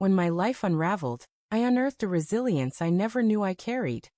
When my life unraveled, I unearthed a resilience I never knew I carried,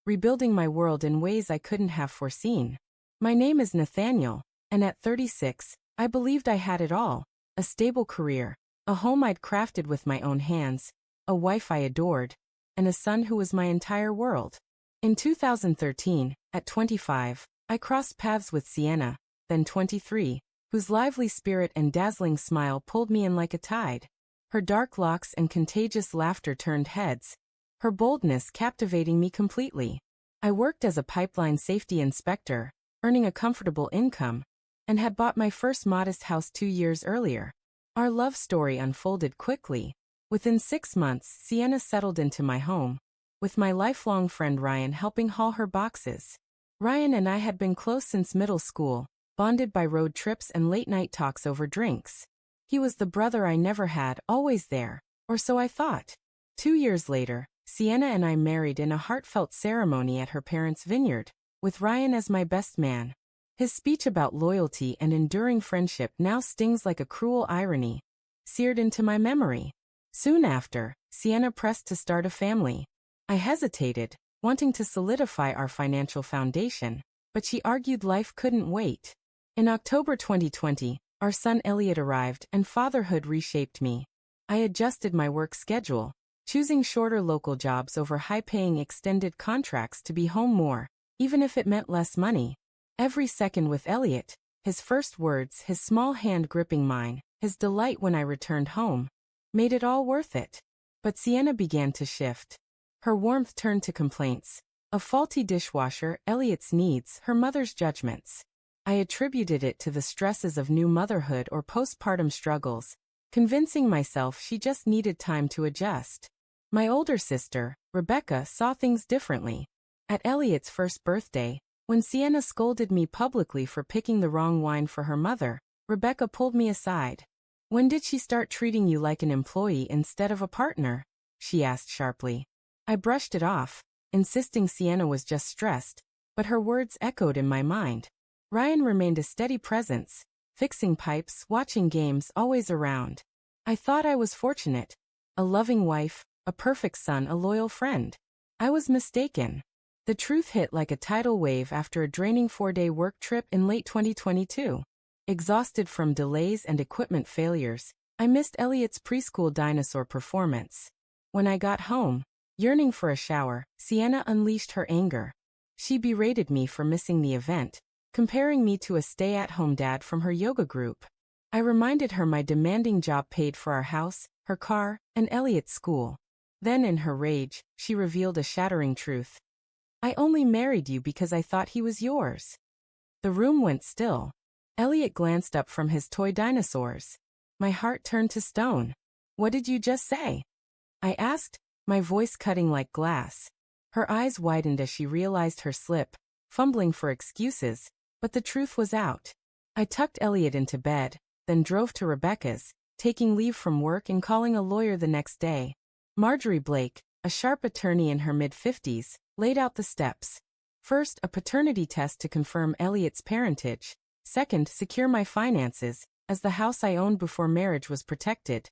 rebuilding my world in ways I couldn't have foreseen. My name is Nathaniel, and at 36, I believed I had it all: a stable career, a home I'd crafted with my own hands, a wife I adored, and a son who was my entire world. In 2013, at 25, I crossed paths with Sienna, then 23, whose lively spirit and dazzling smile pulled me in like a tide. Her dark locks and contagious laughter turned heads, her boldness captivating me completely. I worked as a pipeline safety inspector, earning a comfortable income, and had bought my first modest house 2 years earlier. Our love story unfolded quickly. Within 6 months, Sienna settled into my home, with my lifelong friend Ryan helping haul her boxes. Ryan and I had been close since middle school, bonded by road trips and late-night talks over drinks. He was the brother I never had, always there, or so I thought. 2 years later, Sienna and I married in a heartfelt ceremony at her parents' vineyard, with Ryan as my best man. His speech about loyalty and enduring friendship now stings like a cruel irony, seared into my memory. Soon after, Sienna pressed to start a family. I hesitated, wanting to solidify our financial foundation, but she argued life couldn't wait. In October 2020, our son Elliot arrived, and fatherhood reshaped me. I adjusted my work schedule, choosing shorter local jobs over high-paying extended contracts to be home more, even if it meant less money. Every second with Elliot, his first words, his small hand gripping mine, his delight when I returned home, made it all worth it. But Sienna began to shift. Her warmth turned to complaints: a faulty dishwasher, Elliot's needs, her mother's judgments. I attributed it to the stresses of new motherhood or postpartum struggles, convincing myself she just needed time to adjust. My older sister, Rebecca, saw things differently. At Elliot's first birthday, when Sienna scolded me publicly for picking the wrong wine for her mother, Rebecca pulled me aside. "When did she start treating you like an employee instead of a partner?" she asked sharply. I brushed it off, insisting Sienna was just stressed, but her words echoed in my mind. Ryan remained a steady presence, fixing pipes, watching games, always around. I thought I was fortunate: a loving wife, a perfect son, a loyal friend. I was mistaken. The truth hit like a tidal wave after a draining 4-day work trip in late 2022. Exhausted from delays and equipment failures, I missed Elliot's preschool dinosaur performance. When I got home, yearning for a shower, Sienna unleashed her anger. She berated me for missing the event, comparing me to a stay-at-home dad from her yoga group. I reminded her my demanding job paid for our house, her car, and Elliot's school. Then in her rage, she revealed a shattering truth: "I only married you because I thought he was yours." The room went still. Elliot glanced up from his toy dinosaurs. My heart turned to stone. "What did you just say?" I asked, my voice cutting like glass. Her eyes widened as she realized her slip, fumbling for excuses, but the truth was out. I tucked Elliot into bed, then drove to Rebecca's, taking leave from work and calling a lawyer the next day. Marjorie Blake, a sharp attorney in her mid-50s, laid out the steps. First, a paternity test to confirm Elliot's parentage. Second, secure my finances, as the house I owned before marriage was protected.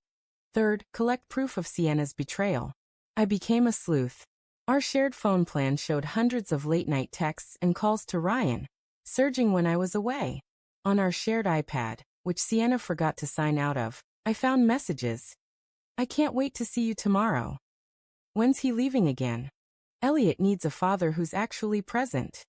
Third, collect proof of Sienna's betrayal. I became a sleuth. Our shared phone plan showed hundreds of late-night texts and calls to Ryan, surging when I was away. On our shared iPad, which Sienna forgot to sign out of, I found messages: "I can't wait to see you tomorrow. When's he leaving again? Elliot needs a father who's actually present."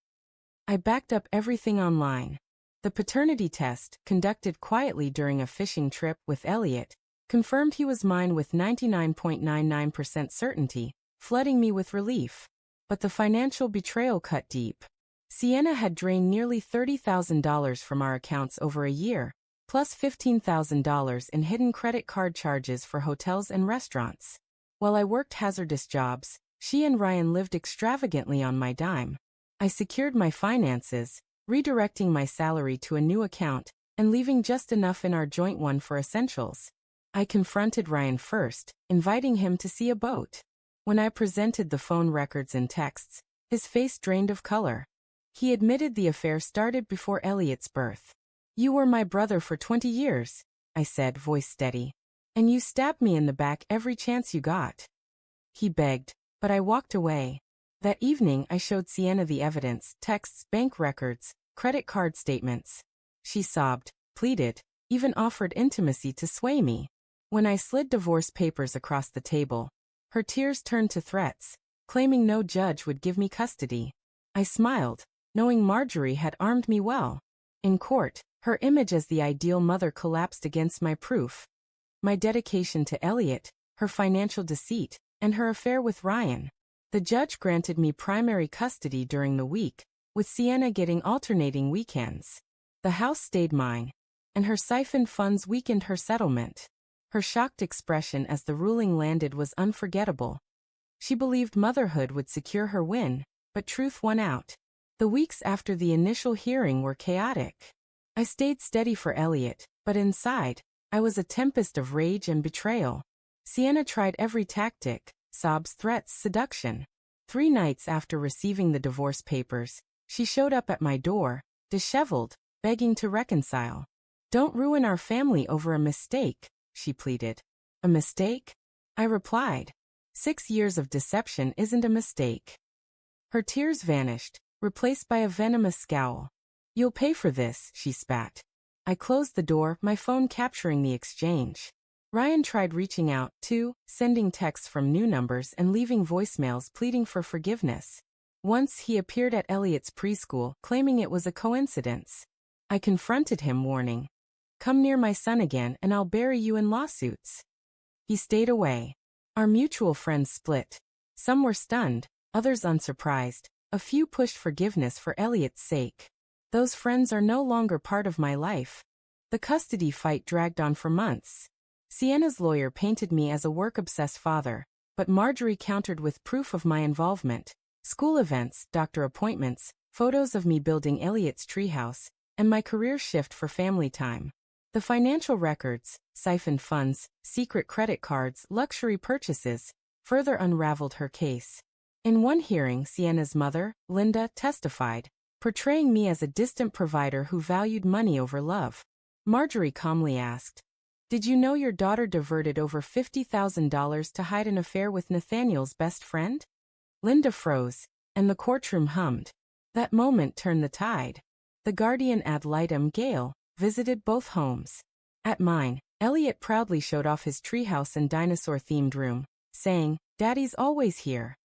I backed up everything online. The paternity test, conducted quietly during a fishing trip with Elliot, confirmed he was mine with 99.99% certainty, flooding me with relief. But the financial betrayal cut deep. Sienna had drained nearly $30,000 from our accounts over a year, plus $15,000 in hidden credit card charges for hotels and restaurants. While I worked hazardous jobs, she and Ryan lived extravagantly on my dime. I secured my finances, redirecting my salary to a new account, and leaving just enough in our joint one for essentials. I confronted Ryan first, inviting him to see a boat. When I presented the phone records and texts, his face drained of color. He admitted the affair started before Elliot's birth. "You were my brother for 20 years, I said, voice steady. And you stabbed me in the back every chance you got. He begged, but I walked away. That evening I showed Sienna the evidence, texts, bank records, credit card statements. She sobbed, pleaded, even offered intimacy to sway me. When I slid divorce papers across the table, her tears turned to threats, claiming no judge would give me custody. I smiled, knowing Marjorie had armed me well. In court, her image as the ideal mother collapsed against my proof. My dedication to Elliot, her financial deceit, and her affair with Ryan. The judge granted me primary custody during the week, with Sienna getting alternating weekends. The house stayed mine, and her siphoned funds weakened her settlement. Her shocked expression as the ruling landed was unforgettable. She believed motherhood would secure her win, but truth won out. The weeks after the initial hearing were chaotic. I stayed steady for Elliot, but inside, I was a tempest of rage and betrayal. Sienna tried every tactic, sobs, threats, seduction. 3 nights after receiving the divorce papers, she showed up at my door, disheveled, begging to reconcile. "Don't ruin our family over a mistake," she pleaded. "A mistake?" I replied. 6 years of deception isn't a mistake. Her tears vanished, replaced by a venomous scowl. "You'll pay for this," she spat. I closed the door, my phone capturing the exchange. Ryan tried reaching out, too, sending texts from new numbers and leaving voicemails pleading for forgiveness. Once he appeared at Elliot's preschool, claiming it was a coincidence. I confronted him, warning, "Come near my son again and I'll bury you in lawsuits." He stayed away. Our mutual friends split. Some were stunned, others unsurprised. A few pushed forgiveness for Elliot's sake. Those friends are no longer part of my life. The custody fight dragged on for months. Sienna's lawyer painted me as a work-obsessed father, but Marjorie countered with proof of my involvement. School events, doctor appointments, photos of me building Elliot's treehouse, and my career shift for family time. The financial records, siphoned funds, secret credit cards, luxury purchases, further unraveled her case. In one hearing, Sienna's mother, Linda, testified, portraying me as a distant provider who valued money over love. Marjorie calmly asked, "Did you know your daughter diverted over $50,000 to hide an affair with Nathaniel's best friend?" Linda froze, and the courtroom hummed. That moment turned the tide. The guardian ad litem, Gail, visited both homes. At mine, Elliot proudly showed off his treehouse and dinosaur-themed room, saying, "Daddy's always here."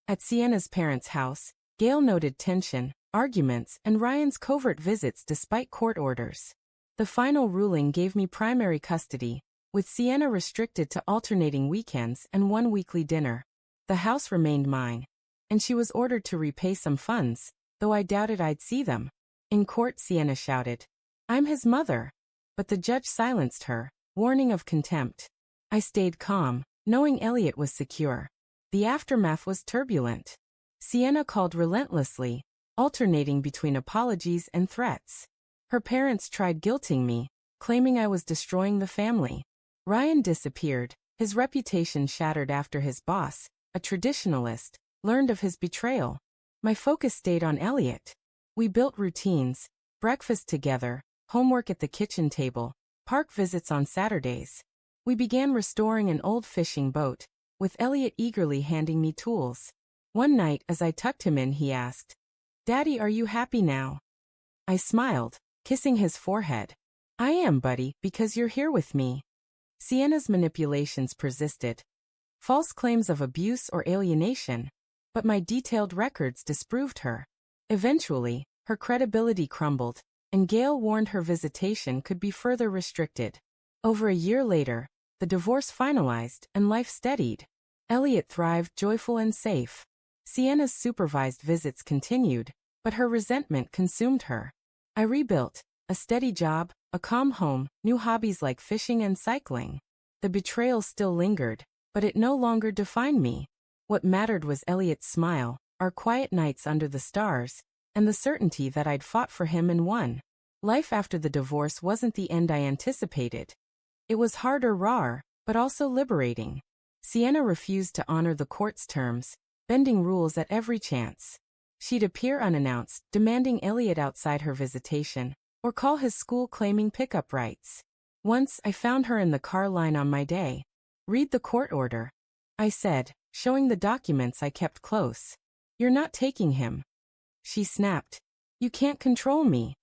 At Sienna's parents' house, Gail noted tension, arguments, and Ryan's covert visits despite court orders. The final ruling gave me primary custody, with Sienna restricted to alternating weekends and 1 weekly dinner. The house remained mine, and she was ordered to repay some funds, though I doubted I'd see them. In court, Sienna shouted, "I'm his mother," but the judge silenced her, warning of contempt. I stayed calm, knowing Elliot was secure. The aftermath was turbulent. Sienna called relentlessly, alternating between apologies and threats. Her parents tried guilting me, claiming I was destroying the family. Ryan disappeared, his reputation shattered after his boss, a traditionalist, learned of his betrayal. My focus stayed on Elliot. We built routines, breakfast together, homework at the kitchen table, park visits on Saturdays. We began restoring an old fishing boat, with Elliot eagerly handing me tools. One night as I tucked him in, he asked, "Daddy, are you happy now?" I smiled, kissing his forehead. "I am, buddy, because you're here with me." Sienna's manipulations persisted. False claims of abuse or alienation, but my detailed records disproved her. Eventually, her credibility crumbled, and Gail warned her visitation could be further restricted. Over a year later, the divorce finalized and life steadied. Elliot thrived, joyful and safe. Sienna's supervised visits continued, but her resentment consumed her. I rebuilt, a steady job, a calm home, new hobbies like fishing and cycling. The betrayal still lingered, but it no longer defined me. What mattered was Elliot's smile, our quiet nights under the stars, and the certainty that I'd fought for him and won. Life after the divorce wasn't the end I anticipated. It was harder, rawer, but also liberating. Sienna refused to honor the court's terms, bending rules at every chance. She'd appear unannounced, demanding Elliot outside her visitation, or call his school claiming pickup rights. Once I found her in the car line on my day. Read the court order, I said, showing the documents I kept close. You're not taking him. She snapped. You can't control me.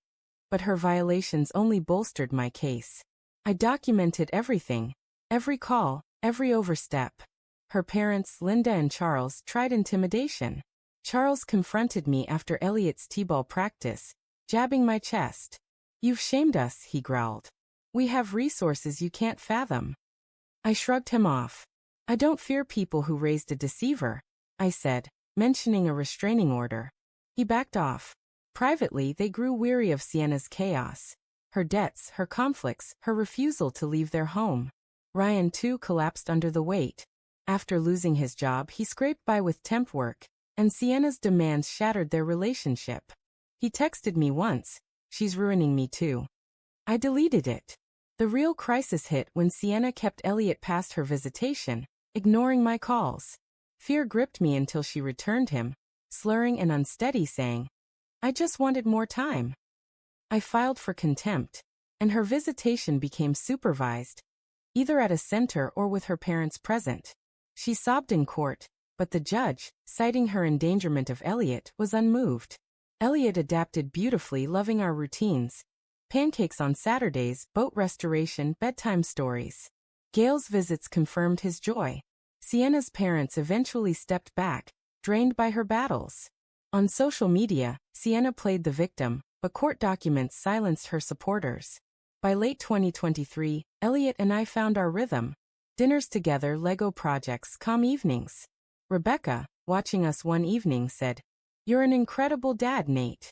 But her violations only bolstered my case. I documented everything. Every call, every overstep. Her parents, Linda and Charles, tried intimidation. Charles confronted me after Elliot's t-ball practice, jabbing my chest. You've shamed us, he growled. We have resources you can't fathom. I shrugged him off. I don't fear people who raised a deceiver, I said, mentioning a restraining order. He backed off. Privately, they grew weary of Sienna's chaos. Her debts, her conflicts, her refusal to leave their home. Ryan, too, collapsed under the weight. After losing his job, he scraped by with temp work, and Sienna's demands shattered their relationship. He texted me once, she's ruining me too. I deleted it. The real crisis hit when Sienna kept Elliot past her visitation, ignoring my calls. Fear gripped me until she returned him, slurring and unsteady, saying, I just wanted more time. I filed for contempt, and her visitation became supervised, either at a center or with her parents present. She sobbed in court, but the judge, citing her endangerment of Elliot, was unmoved. Elliot adapted beautifully, loving our routines. Pancakes on Saturdays, boat restoration, bedtime stories. Gail's visits confirmed his joy. Sienna's parents eventually stepped back, drained by her battles. On social media, Sienna played the victim, but court documents silenced her supporters. By late 2023, Elliot and I found our rhythm. Dinners together, Lego projects, calm evenings. Rebecca, watching us one evening, said, You're an incredible dad, Nate.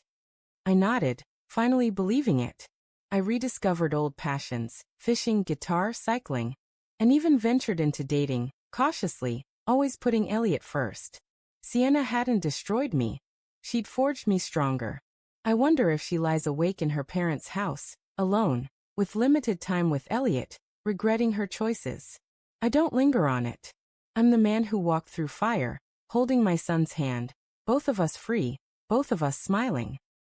I nodded, finally believing it. I rediscovered old passions, fishing, guitar, cycling, and even ventured into dating, cautiously, always putting Elliot first. Sienna hadn't destroyed me. She'd forged me stronger. I wonder if she lies awake in her parents' house, alone, with limited time with Elliot, regretting her choices. I don't linger on it. I'm the man who walked through fire, holding my son's hand, both of us free, both of us smiling.